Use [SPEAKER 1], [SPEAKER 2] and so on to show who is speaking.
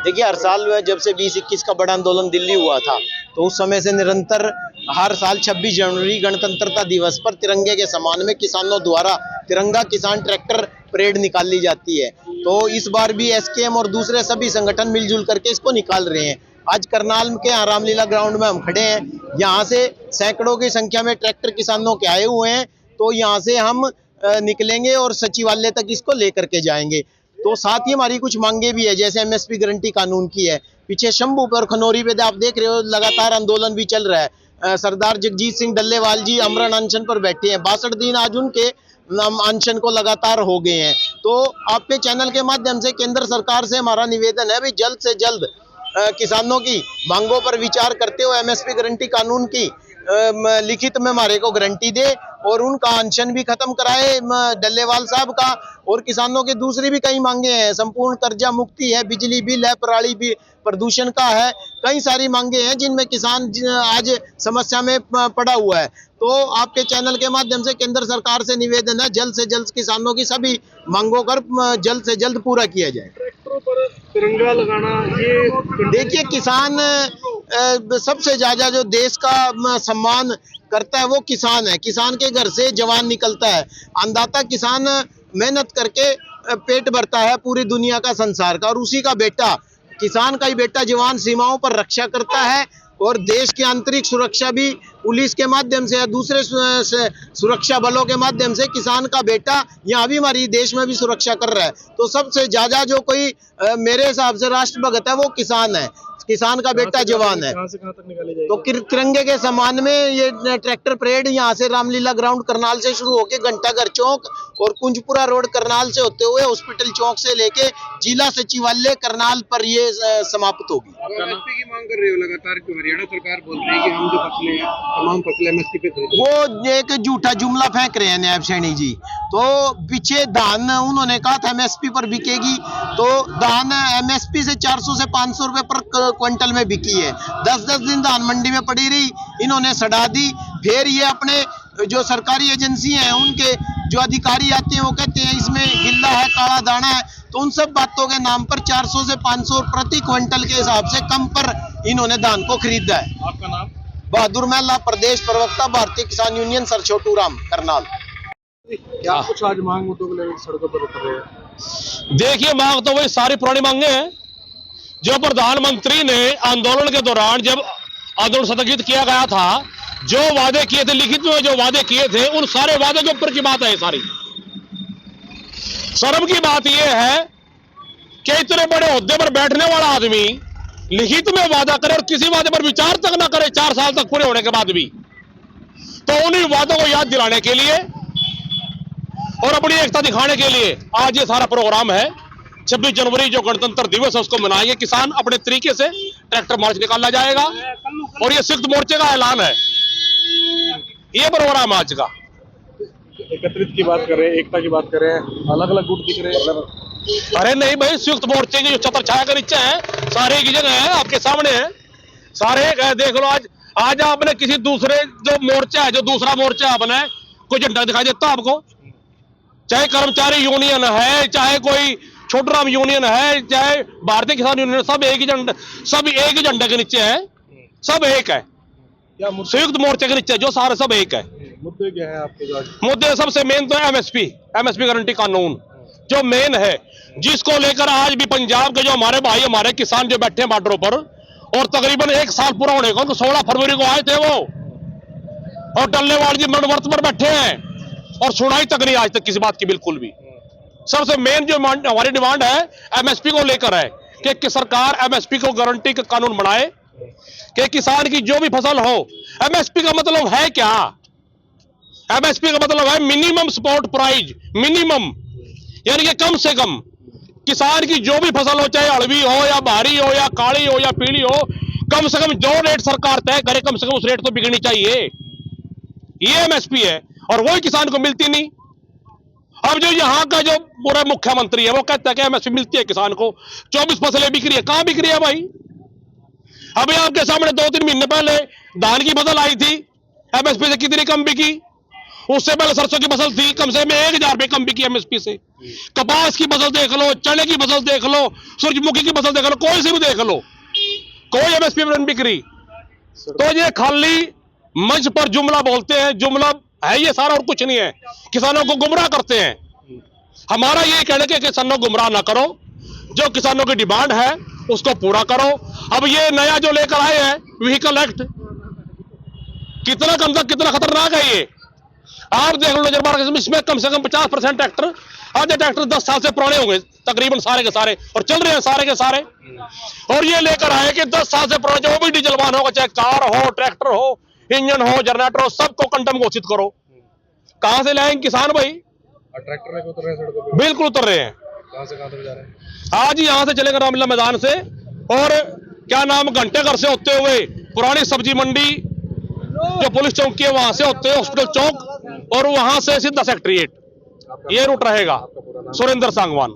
[SPEAKER 1] देखिए, हर साल जब से 20-21 का बड़ा आंदोलन दिल्ली हुआ था, तो उस समय से निरंतर हर साल 26 जनवरी गणतंत्रता दिवस पर तिरंगे के सम्मान में किसानों द्वारा तिरंगा किसान ट्रैक्टर परेड निकाली जाती है। तो इस बार भी एसकेएम और दूसरे सभी संगठन मिलजुल करके इसको निकाल रहे हैं। आज करनाल के रामलीला ग्राउंड में हम खड़े हैं। यहाँ से सैकड़ों की संख्या में ट्रैक्टर किसानों के आए हुए हैं। तो यहाँ से हम निकलेंगे और सचिवालय तक इसको लेकर के जाएंगे। तो साथ ही हमारी कुछ मांगे भी है, जैसे एमएसपी गारंटी कानून की है। पीछे शंभू पर खनौरी पे आप देख रहे हो, लगातार आंदोलन भी चल रहा है। सरदार जगजीत सिंह डल्लेवाल जी अमरण अनशन पर बैठे हैं। 62 दिन आज उनके अनशन को लगातार हो गए हैं। तो आपके चैनल के माध्यम से केंद्र सरकार से हमारा निवेदन है, भाई जल्द से जल्द किसानों की मांगों पर विचार करते हुए एमएसपी गारंटी कानून की लिखित में हमारे को गारंटी दे और उनका अनशन भी खत्म कराए डल्लेवाल साहब का। और किसानों की दूसरी भी कई मांगे हैं, संपूर्ण कर्जा मुक्ति है, बिजली बिल है, पराली भी प्रदूषण का है, कई सारी मांगे हैं जिनमें किसान आज समस्या में पड़ा हुआ है। तो आपके चैनल के माध्यम से केंद्र सरकार से निवेदन है, जल्द से जल्द किसानों की सभी मांगों पर जल्द से जल्द पूरा किया जाए।
[SPEAKER 2] ट्रैक्टरों पर तिरंगा लगाना, ये
[SPEAKER 1] देखिए, किसान सबसे ज्यादा जो देश का सम्मान करता है वो किसान है। किसान के घर से जवान निकलता है। अन्नदाता किसान मेहनत करके पेट भरता है पूरी दुनिया का, संसार का, और उसी का बेटा, किसान का ही बेटा जवान सीमाओं पर रक्षा करता है। और देश की आंतरिक सुरक्षा भी पुलिस के माध्यम से या दूसरे सुरक्षा बलों के माध्यम से किसान का बेटा यहाँ भी हमारी देश में भी सुरक्षा कर रहा है। तो सबसे ज्यादा जो कोई मेरे हिसाब से राष्ट्रभक्त है वो किसान है, किसान का बेटा जवान है।
[SPEAKER 2] कहां से कहां तक निकाली जाएगी?
[SPEAKER 1] तो तिरंगे के सम्मान में ये ट्रैक्टर परेड यहाँ से रामलीला ग्राउंड करनाल से शुरू होकर घंटाघर चौक और कुंजपुरा रोड करनाल से होते हुए हॉस्पिटल चौक से लेके जिला सचिवालय करनाल पर ये समाप्त होगी।
[SPEAKER 2] एमएसपी की मांग कर रही हो लगातार, क्यों हरियाणा सरकार बोल रही है कि हम जो फसलें हैं तमाम फसलें एमएसपी पे खरीदें?
[SPEAKER 1] वो एक झूठा जुमला फेंक रहे हैं नायब सैनी जी। तो पीछे धान उन्होंने कहा था एमएसपी पर बिकेगी, तो धान एमएसपी से 400 से 500 रुपए पर क्विंटल में बिकी है। 10-10 दिन धान मंडी में पड़ी रही, इन्होंने सड़ा दी। फिर ये अपने जो सरकारी एजेंसी हैं उनके जो अधिकारी आते हैं वो कहते हैं इसमें गिल्ला है, काला दाना है। तो उन सब बातों के नाम पर 400 से 500 प्रति क्विंटल के हिसाब से कम पर इन्होंने धान को खरीदा है।
[SPEAKER 2] आपका नाम?
[SPEAKER 1] बहादुर महला, प्रदेश प्रवक्ता, भारतीय किसान यूनियन, सर छोटू राम, करनाल।
[SPEAKER 2] क्या कुछ आज मांग मुद्दों को लेकर सड़कों पर उतर रहे हैं?
[SPEAKER 3] देखिए, मांग तो वही सारी पुरानी मांगे हैं जो प्रधानमंत्री ने आंदोलन के दौरान जब आंदोलन स्थगित किया गया था, जो वादे किए थे, लिखित में जो वादे किए थे, उन सारे वादे के ऊपर की बात है। सारी शर्म की बात यह है कि इतने बड़े ओहदे पर बैठने वाला आदमी लिखित में वादा करे और किसी वादे पर विचार तक ना करे 4 साल तक पूरे होने के बाद भी। तो उन्हीं वादों को याद दिलाने के लिए और अपनी एकता दिखाने के लिए आज ये सारा प्रोग्राम है। 26 जनवरी जो गणतंत्र दिवस है उसको मनाएंगे किसान, अपने तरीके से ट्रैक्टर मार्च निकाला जाएगा और ये संयुक्त मोर्चे का ऐलान है। ये प्रोग्राम आज का।
[SPEAKER 2] एकत्रित की बात करें, एकता की बात करें, अलग अलग गुट दिख रहे हैं।
[SPEAKER 3] अरे नहीं भाई, संयुक्त मोर्चे की जो छत्र छाया का नीचे है, सारे की जगह है, आपके सामने है, सारे देख लो। आज आपने किसी दूसरे जो मोर्चा है, जो दूसरा मोर्चा आपने कोई झंडा दिखाई देता आपको? चाहे कर्मचारी यूनियन है, चाहे कोई छोटूराम यूनियन है, चाहे भारतीय किसान यूनियन, सब एक ही झंडे के नीचे है, सब एक है। संयुक्त मोर्चे के नीचे जो सारे सब एक है।
[SPEAKER 2] मुद्दे क्या है आपके?
[SPEAKER 3] मुद्दे सबसे मेन तो है एमएसपी गारंटी कानून जो मेन है, जिसको लेकर आज भी पंजाब के जो हमारे भाई, हमारे किसान जो बैठे हैं बॉर्डरों पर, और तकरीबन 1 साल पूरा होने को, 16 फरवरी को आए थे वो, और डल्लेवाल जी मनवर्त पर बैठे हैं और सुनाई तक नहीं आज तक किसी बात की बिल्कुल भी। सबसे मेन जो हमारी डिमांड है एमएसपी को लेकर है कि सरकार एमएसपी को गारंटी का कानून बनाए कि किसान की जो भी फसल हो। एमएसपी का मतलब है क्या? एमएसपी का मतलब है मिनिमम सपोर्ट प्राइस, मिनिमम, यानी कि कम से कम किसान की जो भी फसल हो, चाहे अड़वी हो या भारी हो या काली हो या पीली हो, कम से कम जो रेट सरकार तय करे कम से कम उस रेट तो बिकनी चाहिए। ये एमएसपी है और वही किसान को मिलती नहीं। अब जो यहाँ का जो पूरा मुख्यमंत्री है वो कहता है कि एमएसपी मिलती है किसान को, 24 फसलें बिक रही है। कहां बिक रही है भाई? अभी आपके सामने 2-3 महीने पहले धान की फसल आई थी, एमएसपी से कितनी कम बिकी, उससे पहले सरसों की फसल थी कम से कम 1,000 रुपए कम बिकी एमएसपी से। कपास की फसल देख लो, चने की फसल देख लो, सूरजमुखी की फसल देख लो, कोई सी भी देख लो, कोई एमएसपी पर नहीं बिक रही। तो ये खाली मंच पर जुमला बोलते हैं, जुमला है ये सारा और कुछ नहीं है। किसानों को गुमराह करते हैं। हमारा ये कहना है कि किसानों को गुमराह ना करो, जो किसानों की डिमांड है उसको पूरा करो। अब ये नया जो लेकर आए हैं व्हीकल एक्ट, कितना गंदा कितना खतरनाक है ये। आप देख लो नजर मार के, इसमें कम से कम 50% ट्रैक्टर, आधे ट्रैक्टर 10 साल से पुराने होंगे तकरीबन सारे के सारे, और चल रहे हैं सारे के सारे। और ये लेकर आए कि 10 साल से पुराने जो भी डीजल वाहन होगा, चाहे कार हो, ट्रैक्टर हो, इंजन हो, जनरेटर हो, सबको कंडम घोषित करो। कहां से लाएंगे किसान भाई?
[SPEAKER 2] ट्रैक्टर लेकर उतर रहे हैं सड़कों पे।
[SPEAKER 3] बिल्कुल उतर रहे हैं।
[SPEAKER 2] कहां से कहां तक जा रहे हैं?
[SPEAKER 3] आज ही यहां से चलेंगे रामलीला मैदान से, और क्या नाम घंटे घर से होते हुए पुरानी सब्जी मंडी जो पुलिस चौकी है वहां से होते हुए हॉस्पिटल चौक, और वहां से सीधा सेक्रेटरीट, ये रूट रहेगा। सुरेंद्र सांगवान।